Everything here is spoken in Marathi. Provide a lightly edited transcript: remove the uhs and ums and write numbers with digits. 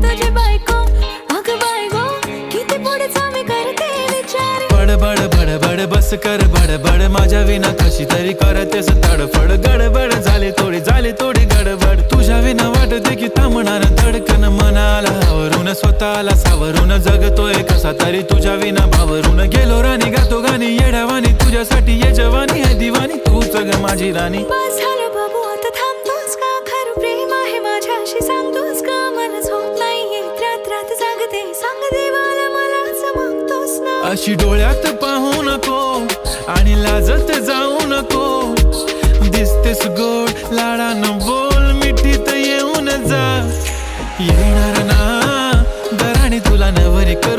तुझी बायको, अग बायको किती पुढचा मी करते विचार। बड बड बड बस कर बडबड, माझ्या विना कशी तरी करतेस तडफड। गडबड झाली थोडी गडबड, तुझ्या विना वाटते की थांबणार धडकन। मनाला आवरून स्वतःला सावरून जगतोय कसा तरी तुझ्या विना भावरून। गेलो राणी गातो गाणी येड्यावानी, तुझ्यासाठी ये जवानी आहे दिवानी, तूच ग माझी राणी। बस झालं बाबू आता थांबतोस का, खरं प्रेम आहे माझ्याशी सांगतोस का। मला झोप नाहीये रात रात जागते, सांग देवाला मला मागतोस ना। अशी डोळ्यात पाहू नको आणि लाजत जाऊ नको, दिसतेस गोड लाडानं बोल मिठीत येऊन जा। येणार ना दराणी तुला नवरी करू